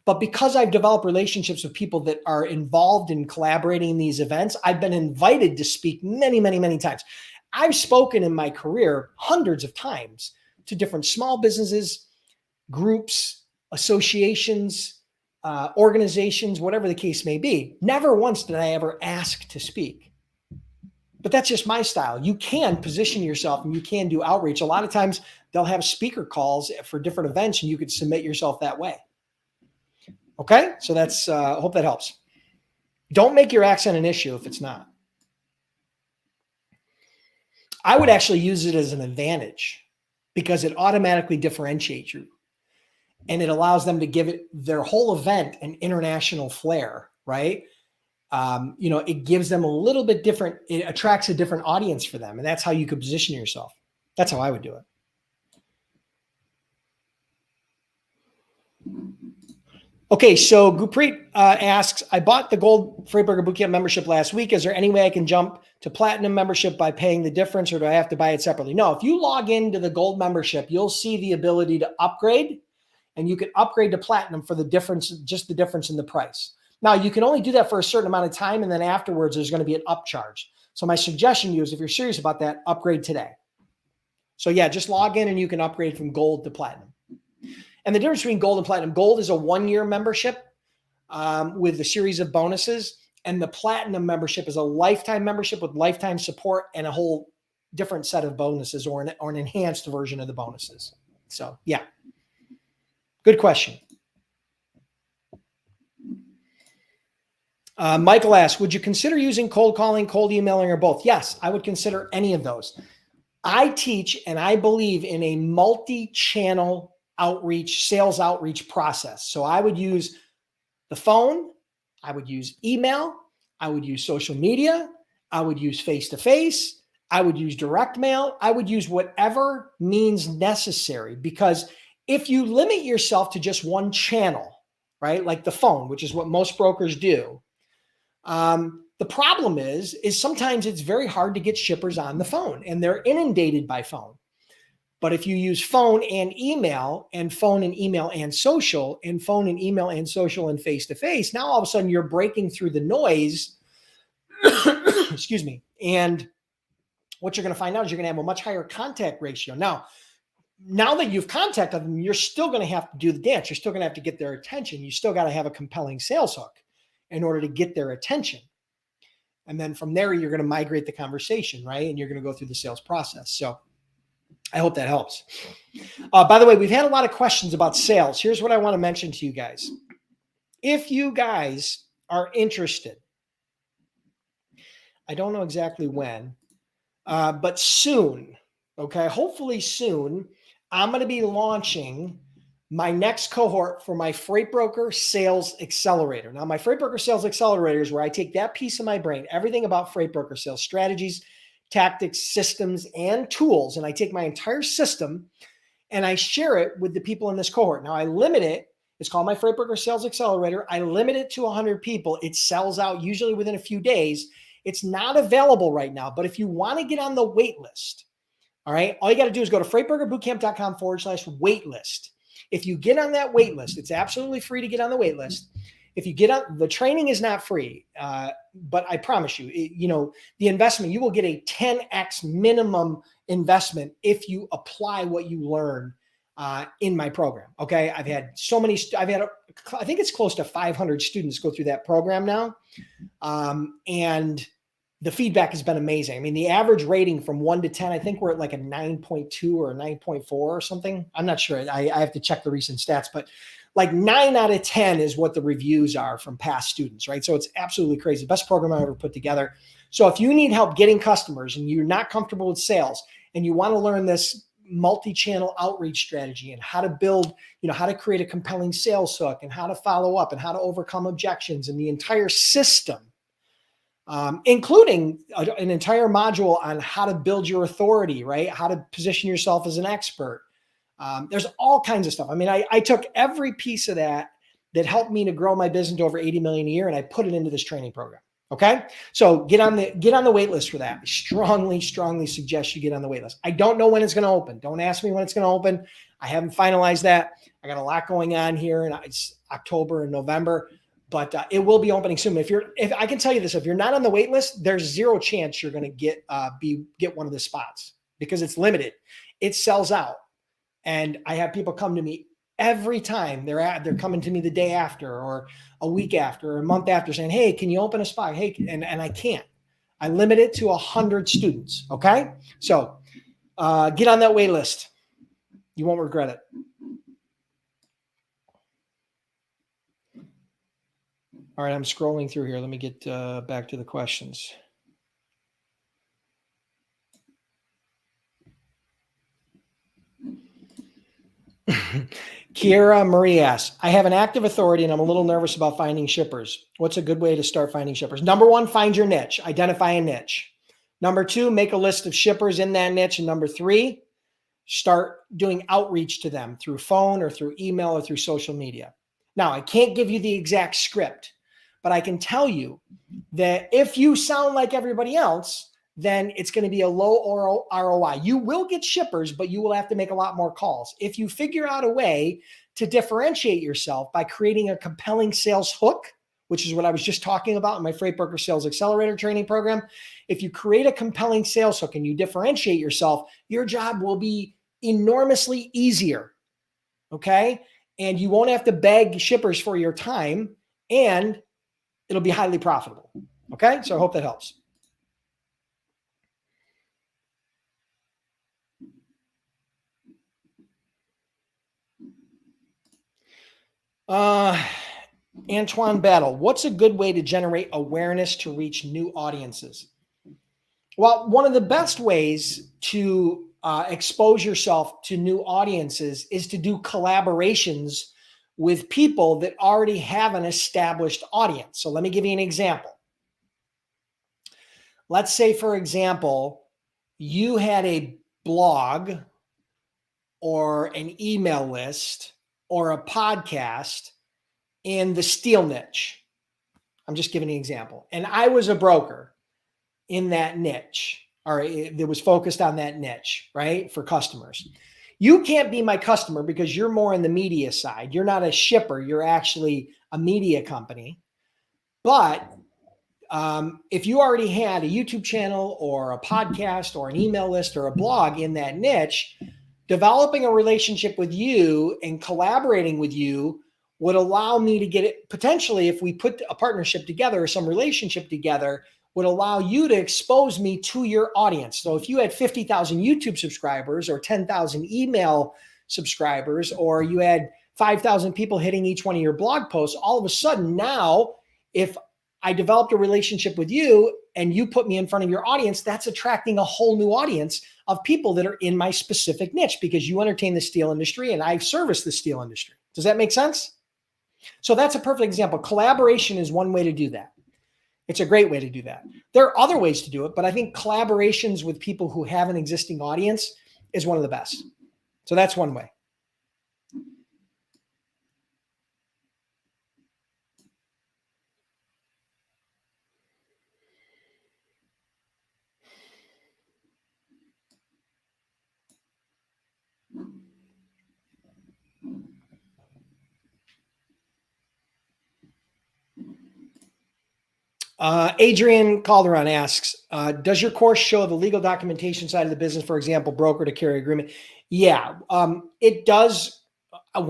but because I've developed relationships with people that are involved in collaborating in these events, I've been invited to speak many, many, many times. I've spoken in my career hundreds of times to different small businesses, groups, associations, organizations, whatever the case may be. Never once did I ever ask to speak. But that's just my style. You can position yourself and you can do outreach. A lot of times they'll have speaker calls for different events and you could submit yourself that way. Okay? So that's, hope that helps. Don't make your accent an issue if it's not. I would actually use it as an advantage because it automatically differentiates you. And it allows them to give it their whole event an international flair, right? It gives them a little bit different, it attracts a different audience for them. And that's how you could position yourself. That's how I would do it. Okay, so Gurpreet asks, I bought the Gold Freight Broker Bootcamp membership last week. Is there any way I can jump to Platinum membership by paying the difference, or do I have to buy it separately? No, if you log into the Gold membership, you'll see the ability to upgrade. And you can upgrade to Platinum for the difference, just the difference in the price. Now, you can only do that for a certain amount of time, and then afterwards, there's going to be an upcharge. So my suggestion to you is, if you're serious about that, upgrade today. So yeah, just log in and you can upgrade from Gold to Platinum. And the difference between Gold and Platinum, Gold is a 1-year membership with a series of bonuses. And the platinum membership is a lifetime membership with lifetime support and a whole different set of bonuses, or an enhanced version of the bonuses. So yeah, good question. Michael asks, would you consider using cold calling, cold emailing, or both? Yes, I would consider any of those. I teach and I believe in a multi-channel outreach, sales outreach process. So I would use the phone, I would use email, I would use social media, I would use face-to-face, I would use direct mail, I would use whatever means necessary, because if you limit yourself to just one channel, right, like the phone, which is what most brokers do, the problem is sometimes it's very hard to get shippers on the phone and they're inundated by phone. But if you use phone and email and phone and email and social and phone and email and social and face-to-face, now all of a sudden you're breaking through the noise, excuse me. And what you're going to find out is you're going to have a much higher contact ratio. Now that you've contacted them, you're still going to have to do the dance. You're still going to have to get their attention. You still got to have a compelling sales hook in order to get their attention. And then from there, you're going to migrate the conversation, right? And you're going to go through the sales process. So I hope that helps. By the way, we've had a lot of questions about sales. Here's what I want to mention to you guys. If you guys are interested, I don't know exactly when, but soon, okay, hopefully soon, I'm going to be launching my next cohort for my Freight Broker Sales Accelerator. Now, my Freight Broker Sales Accelerator is where I take that piece of my brain, everything about freight broker sales strategies, tactics, systems, and tools, and I take my entire system and I share it with the people in this cohort. Now, I limit it. It's called my Freight Broker Sales Accelerator. I limit it to 100 people. It sells out usually within a few days. It's not available right now, but if you want to get on the wait list, all right, all you got to do is go to freightbrokerbootcamp.com/waitlist. If you get on that wait list, it's absolutely free to get on the wait list. If you get on, the training is not free, but I promise you, the investment, you will get a 10x minimum investment if you apply what you learn in my program. Okay. I think it's close to 500 students go through that program now. And the feedback has been amazing. I mean, the average rating from 1 to 10, I think we're at like a 9.2 or a 9.4 or something. I'm not sure. I have to check the recent stats, but like 9 out of 10 is what the reviews are from past students, right? So it's absolutely crazy. Best program I ever put together. So if you need help getting customers and you're not comfortable with sales and you want to learn this multi-channel outreach strategy and how to build, how to create a compelling sales hook and how to follow up and how to overcome objections and the entire system, including an entire module on how to build your authority, right? How to position yourself as an expert. There's all kinds of stuff. I mean, I took every piece of that helped me to grow my business to over 80 million a year, and I put it into this training program. Okay. So get on the wait list for that. I strongly suggest you get on the wait list. I don't know when it's going to open. Don't ask me when it's going to open. I haven't finalized that. I got a lot going on here, and it's October and November. But it will be opening soon. If I can tell you this, if you're not on the wait list, there's zero chance you're going to get one of the spots because it's limited. It sells out, and I have people come to me every time. They're coming to me the day after, or a week after, or a month after, saying, "Hey, can you open a spot?" Hey, and I can't. I limit it to 100 students. Okay, so get on that wait list. You won't regret it. All right, I'm scrolling through here. Let me get back to the questions. Kiera Marie asks, I have an active authority and I'm a little nervous about finding shippers. What's a good way to start finding shippers? Number 1, find your niche. Identify a niche. Number 2, make a list of shippers in that niche. And number 3, start doing outreach to them through phone or through email or through social media. Now, I can't give you the exact script, but I can tell you that if you sound like everybody else, then it's going to be a low ROI. You will get shippers, but you will have to make a lot more calls. If you figure out a way to differentiate yourself by creating a compelling sales hook, which is what I was just talking about in my Freight Broker Sales Accelerator training program, if you create a compelling sales hook and you differentiate yourself, your job will be enormously easier, okay? And you won't have to beg shippers for your time, and it'll be highly profitable. Okay. So I hope that helps. Antoine Battle, what's a good way to generate awareness to reach new audiences? Well, one of the best ways to expose yourself to new audiences is to do collaborations with people that already have an established audience. So let me give you an example. Let's say, for example, you had a blog or an email list or a podcast in the steel niche. I'm just giving an example. And I was a broker in that niche, or that was focused on that niche, right? For customers. You can't be my customer because you're more in the media side. You're not a shipper. You're actually a media company. But if you already had a YouTube channel or a podcast or an email list or a blog in that niche, developing a relationship with you and collaborating with you would allow me to get it potentially, if we put a partnership together or some relationship together, would allow you to expose me to your audience. So if you had 50,000 YouTube subscribers or 10,000 email subscribers, or you had 5,000 people hitting each one of your blog posts, all of a sudden now, if I developed a relationship with you and you put me in front of your audience, that's attracting a whole new audience of people that are in my specific niche, because you entertain the steel industry and I service the steel industry. Does that make sense? So that's a perfect example. Collaboration is one way to do that. It's a great way to do that. There are other ways to do it, but I think collaborations with people who have an existing audience is one of the best. So that's one way. Adrian Calderon asks, does your course show the legal documentation side of the business, for example, broker to carry agreement? Yeah, it does. I'm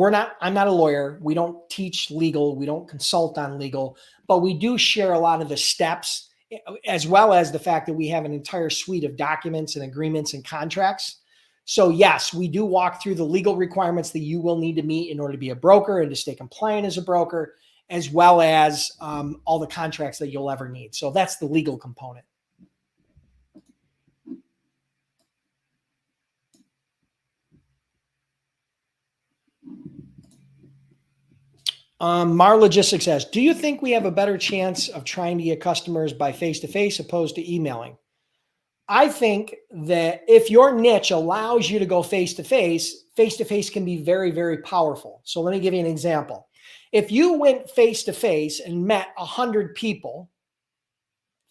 not a lawyer. We don't teach legal. We don't consult on legal, but we do share a lot of the steps, as well as the fact that we have an entire suite of documents and agreements and contracts. So yes, we do walk through the legal requirements that you will need to meet in order to be a broker and to stay compliant as a broker, as well as all the contracts that you'll ever need. So that's the legal component. Mar Logistics says, do you think we have a better chance of trying to get customers by face-to-face opposed to emailing? I think that if your niche allows you to go face-to-face, face-to-face can be very, very powerful. So let me give you an example. If you went face-to-face and met 100 people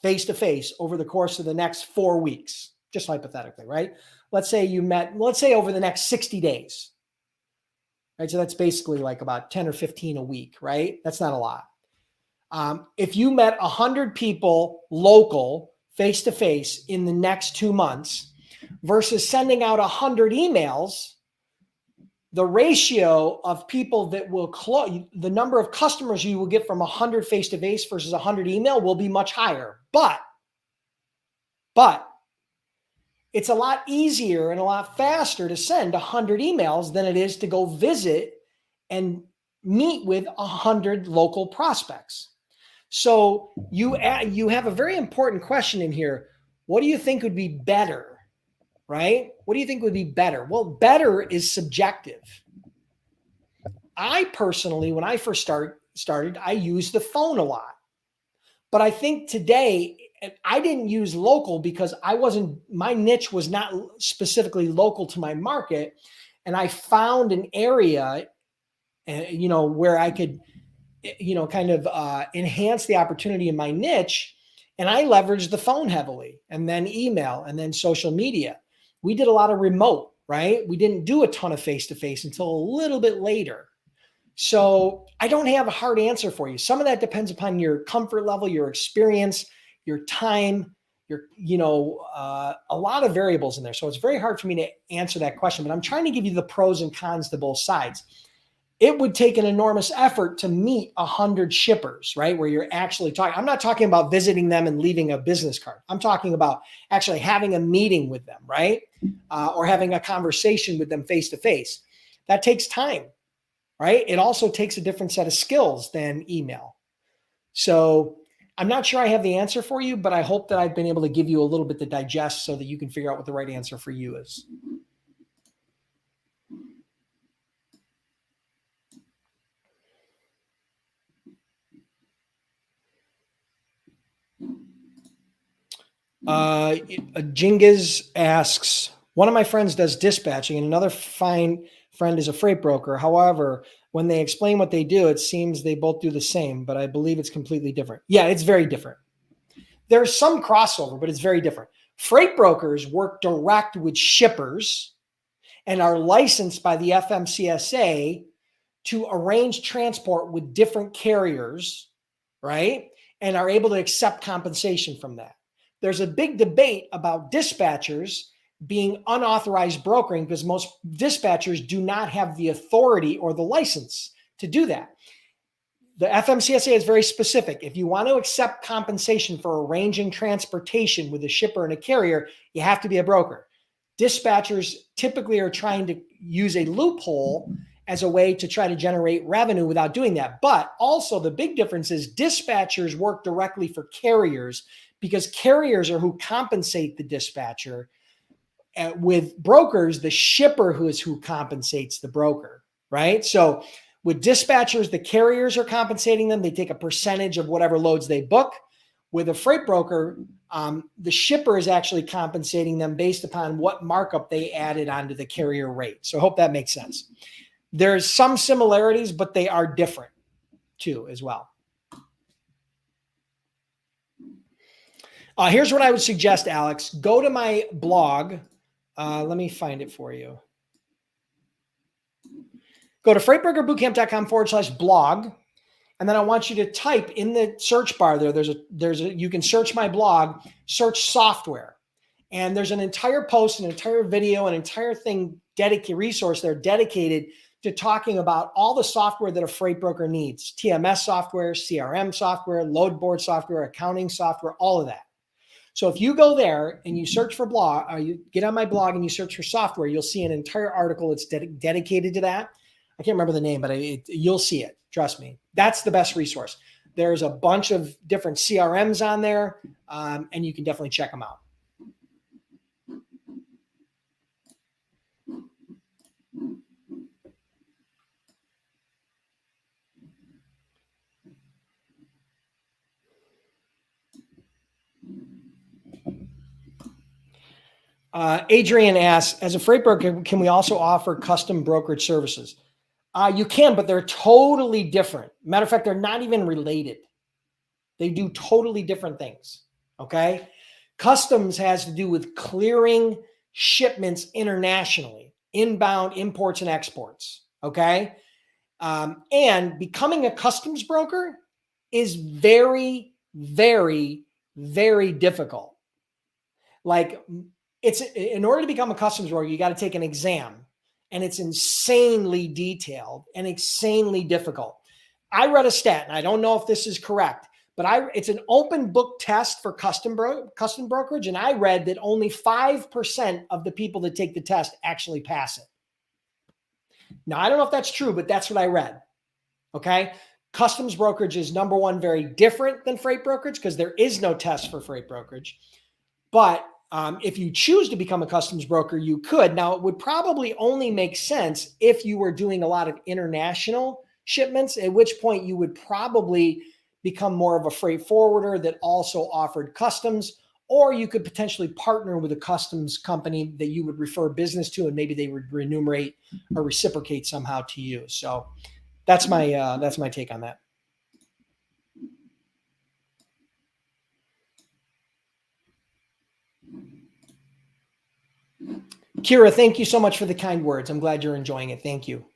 face-to-face over the course of the next 4 weeks, just hypothetically, right? Let's say over the next 60 days, right? So that's basically like about 10 or 15 a week, right? That's not a lot. If you met 100 people local face-to-face in the next 2 months versus sending out 100 emails, the ratio of people that will close, the number of customers you will get from 100 face-to-face versus 100 email will be much higher. But it's a lot easier and a lot faster to send 100 emails than it is to go visit and meet with 100 local prospects. So you have a very important question in here. What do you think would be better, right? What do you think would be better? Well, better is subjective. I personally, when I first started, I used the phone a lot. But I think today, I didn't use local because my niche was not specifically local to my market. And I found an area, where I could, kind of enhance the opportunity in my niche. And I leveraged the phone heavily, and then email, and then social media. We did a lot of remote, right? We didn't do a ton of face-to-face until a little bit later. So I don't have a hard answer for you. Some of that depends upon your comfort level, your experience, your time, a lot of variables in there. So it's very hard for me to answer that question, but I'm trying to give you the pros and cons to both sides. it would take an enormous effort to meet 100 shippers, right? Where you're actually talking. I'm not talking about visiting them and leaving a business card. I'm talking about actually having a meeting with them, right? Or having a conversation with them face to face. That takes time, right? It also takes a different set of skills than email. So I'm not sure I have the answer for you, but I hope that I've been able to give you a little bit to digest so that you can figure out what the right answer for you is. Jingiz asks, one of my friends does dispatching and another fine friend is a freight broker. However, when they explain what they do, it seems they both do the same, but I believe it's completely different. Yeah, it's very different. There's some crossover, but it's very different. Freight brokers work direct with shippers and are licensed by the FMCSA to arrange transport with different carriers, right? And are able to accept compensation from that. There's a big debate about dispatchers being unauthorized brokering because most dispatchers do not have the authority or the license to do that. The FMCSA is very specific. If you want to accept compensation for arranging transportation with a shipper and a carrier, you have to be a broker. Dispatchers typically are trying to use a loophole as a way to try to generate revenue without doing that. But also the big difference is dispatchers work directly for carriers because carriers are who compensate the dispatcher. With brokers, the shipper who compensates the broker, right? So with dispatchers, the carriers are compensating them. They take a percentage of whatever loads they book. With a freight broker, the shipper is actually compensating them based upon what markup they added onto the carrier rate. So I hope that makes sense. There's some similarities, but they are different too as well. Here's what I would suggest, Alex. Go to my blog. Let me find it for you. Go to freightbrokerbootcamp.com/blog. And then I want you to type in the search bar there. You can search my blog, search software. And there's an entire post, an entire video, an entire thing resource there dedicated to talking about all the software that a freight broker needs. TMS software, CRM software, load board software, accounting software, all of that. So if you go there and you search for blog, or you get on my blog and you search for software, you'll see an entire article that's dedicated to that. I can't remember the name, but you'll see it. Trust me. That's the best resource. There's a bunch of different CRMs on there, and you can definitely check them out. Adrian asks, as a freight broker, can we also offer custom brokerage services? You can, but they're totally different. Matter of fact, they're not even related. They do totally different things. Okay. Customs has to do with clearing shipments internationally, inbound imports and exports. Okay. And becoming a customs broker is very, very, very difficult. Like, it's in order to become a customs broker, you got to take an exam, and it's insanely detailed and insanely difficult. I read a stat, and I don't know if this is correct, but it's an open book test for custom brokerage, and I read that only 5% of the people that take the test actually pass it. Now, I don't know if that's true, but that's what I read. Okay. Customs brokerage is, number one, very different than freight brokerage because there is no test for freight brokerage. But if you choose to become a customs broker, you could. Now, it would probably only make sense if you were doing a lot of international shipments, at which point you would probably become more of a freight forwarder that also offered customs, or you could potentially partner with a customs company that you would refer business to, and maybe they would remunerate or reciprocate somehow to you. So that's my take on that. Kira, thank you so much for the kind words. I'm glad you're enjoying it. Thank you.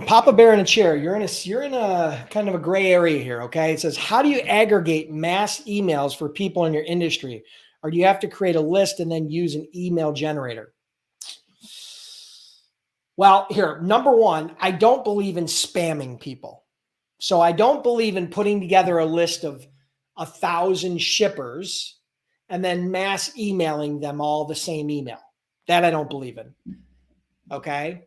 Papa Bear in a chair. You're in a kind of a gray area here. Okay. It says, how do you aggregate mass emails for people in your industry? Or do you have to create a list and then use an email generator? Well, here, number one, I don't believe in spamming people. So I don't believe in putting together a list of 1,000 shippers and then mass emailing them all the same email. That I don't believe in. Okay.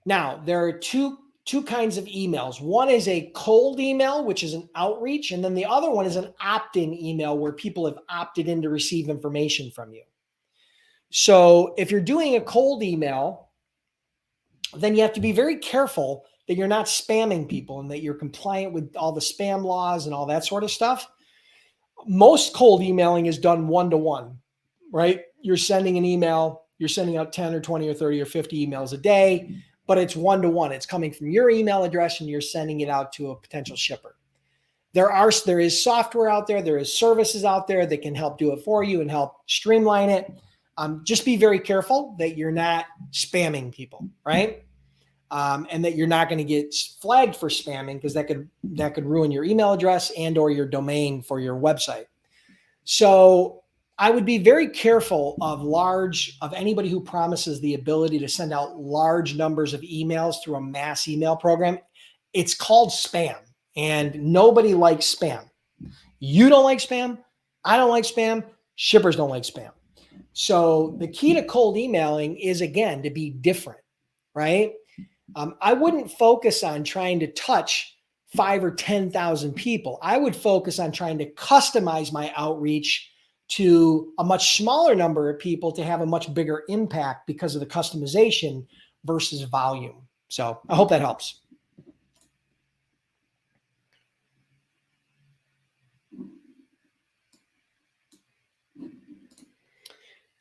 Now, there are two kinds of emails. One is a cold email, which is an outreach. And then the other one is an opt-in email where people have opted in to receive information from you. So if you're doing a cold email, then you have to be very careful that you're not spamming people and that you're compliant with all the spam laws and all that sort of stuff. Most cold emailing is done one-to-one, right? You're sending an email, you're sending out 10 or 20 or 30 or 50 emails a day, but it's one-to-one. It's coming from your email address and you're sending it out to a potential shipper. There is software out there, there is services out there that can help do it for you and help streamline it. Just be very careful that you're not spamming people, right? And that you're not going to get flagged for spamming, because that could ruin your email address and or your domain for your website. So I would be very careful of anybody who promises the ability to send out large numbers of emails through a mass email program. It's called spam, and nobody likes spam. You don't like spam. I don't like spam. Shippers don't like spam. So the key to cold emailing is, again, to be different, right? I wouldn't focus on trying to touch 5,000 or 10,000 people. I would focus on trying to customize my outreach to a much smaller number of people to have a much bigger impact because of the customization versus volume. So I hope that helps.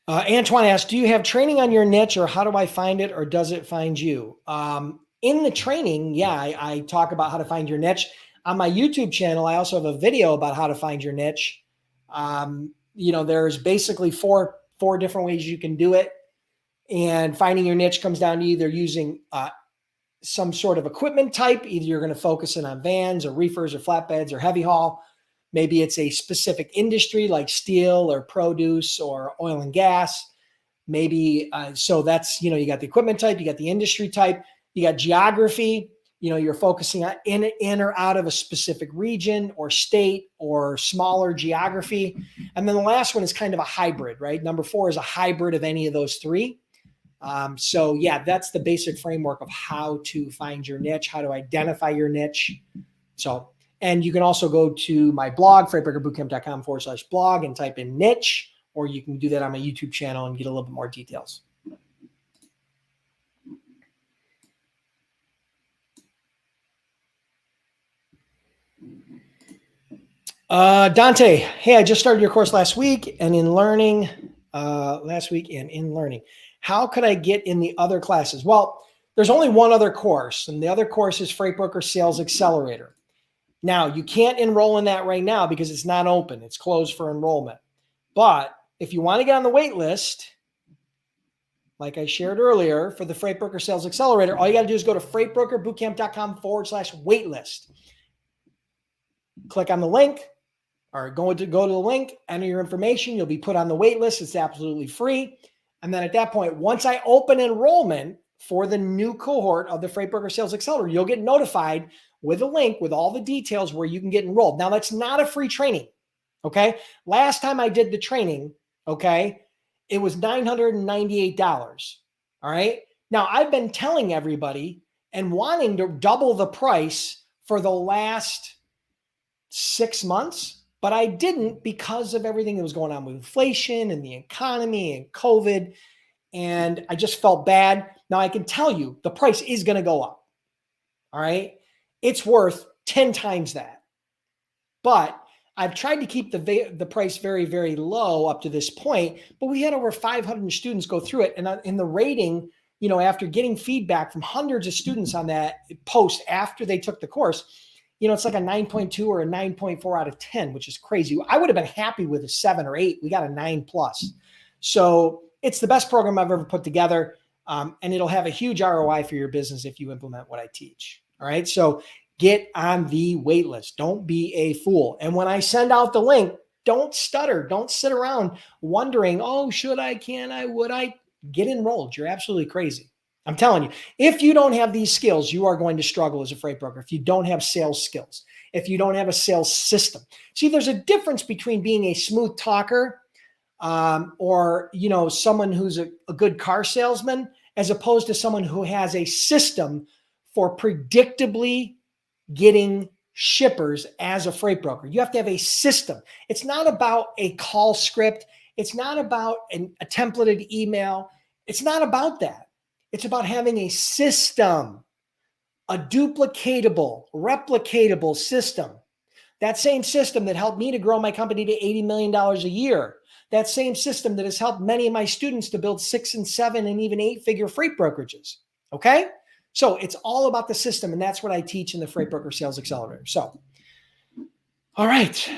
Antoine asked, do you have training on your niche, or how do I find it, or does it find you? In the training, yeah, I talk about how to find your niche. On my YouTube channel, I also have a video about how to find your niche. There's basically four different ways you can do it. And finding your niche comes down to either using some sort of equipment type. Either you're going to focus in on vans or reefers or flatbeds or heavy haul. Maybe it's a specific industry like steel or produce or oil and gas. Maybe, so that's, you got the equipment type, you got the industry type, you got geography, you're focusing on in or out of a specific region or state or smaller geography. And then the last one is kind of a hybrid, right? Number 4 is a hybrid of any of those three. So yeah, that's the basic framework of how to find your niche, how to identify your niche. So, and you can also go to my blog, freightbreakerbootcamp.com/blog, and type in niche, or you can do that on my YouTube channel and get a little bit more details. Dante, hey, I just started your course last week and in learning, how could I get in the other classes? Well, there's only one other course, and the other course is Freight Broker Sales Accelerator. Now, you can't enroll in that right now because it's not open. It's closed for enrollment. But if you want to get on the wait list, like I shared earlier, for the Freight Broker Sales Accelerator, all you got to do is go to freightbrokerbootcamp.com/waitlist. Click on the link, or go to the link, enter your information. You'll be put on the wait list. It's absolutely free. And then at that point, once I open enrollment for the new cohort of the Freight Broker Sales Accelerator, you'll get notified with a link with all the details where you can get enrolled. Now, that's not a free training, okay? Last time I did the training, okay, it was $998, all right? Now, I've been telling everybody and wanting to double the price for the last 6 months, but I didn't because of everything that was going on with inflation and the economy and COVID, and I just felt bad. Now, I can tell you the price is going to go up, all right? It's worth 10 times that. But I've tried to keep the price very, very low up to this point, but we had over 500 students go through it. And in the rating, after getting feedback from hundreds of students on that post after they took the course, it's like a 9.2 or a 9.4 out of 10, which is crazy. I would have been happy with a 7 or 8. We got a 9+. So it's the best program I've ever put together. and it'll have a huge ROI for your business if you implement what I teach. All right. So get on the wait list. Don't be a fool. And when I send out the link, don't stutter. Don't sit around wondering, oh, should I, can I, would I? Get enrolled. You're absolutely crazy. I'm telling you, if you don't have these skills, you are going to struggle as a freight broker. If you don't have sales skills, if you don't have a sales system. See, there's a difference between being a smooth talker or, someone who's a good car salesman, as opposed to someone who has a system for predictably getting shippers as a freight broker. You have to have a system. It's not about a call script. It's not about a templated email. It's not about that. It's about having a system, a duplicatable, replicatable system. That same system that helped me to grow my company to $80 million a year. That same system that has helped many of my students to build 6 and 7 and even 8-figure freight brokerages. Okay? So it's all about the system, and that's what I teach in the Freight Broker Sales Accelerator. So, all right.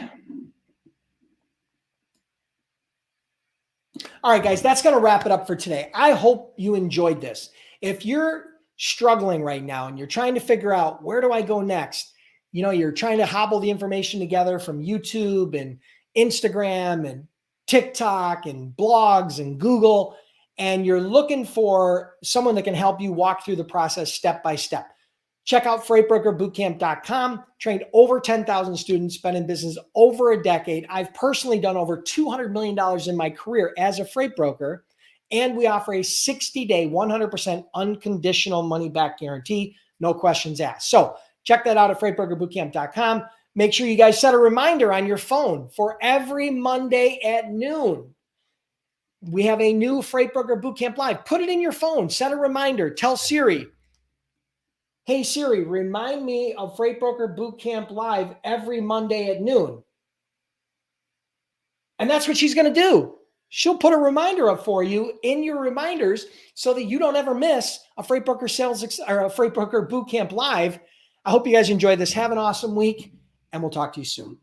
All right, guys, that's going to wrap it up for today. I hope you enjoyed this. If you're struggling right now and you're trying to figure out where do I go next, you're trying to hobble the information together from YouTube and Instagram and TikTok and blogs and Google, and you're looking for someone that can help you walk through the process step by step. Check out freightbrokerbootcamp.com. Trained over 10,000 students, been in business over a decade. I've personally done over $200 million in my career as a freight broker. And we offer a 60-day, 100% unconditional money-back guarantee. No questions asked. So check that out at freightbrokerbootcamp.com. Make sure you guys set a reminder on your phone for every Monday at noon. We have a new Freight Broker Bootcamp Live. Put it in your phone. Set a reminder. Tell Siri, hey, Siri, remind me of Freight Broker Bootcamp Live every Monday at noon. And that's what she's going to do. She'll put a reminder up for you in your reminders so that you don't ever miss a Freight Broker or a Freight Broker Bootcamp Live. I hope you guys enjoyed this. Have an awesome week, and we'll talk to you soon.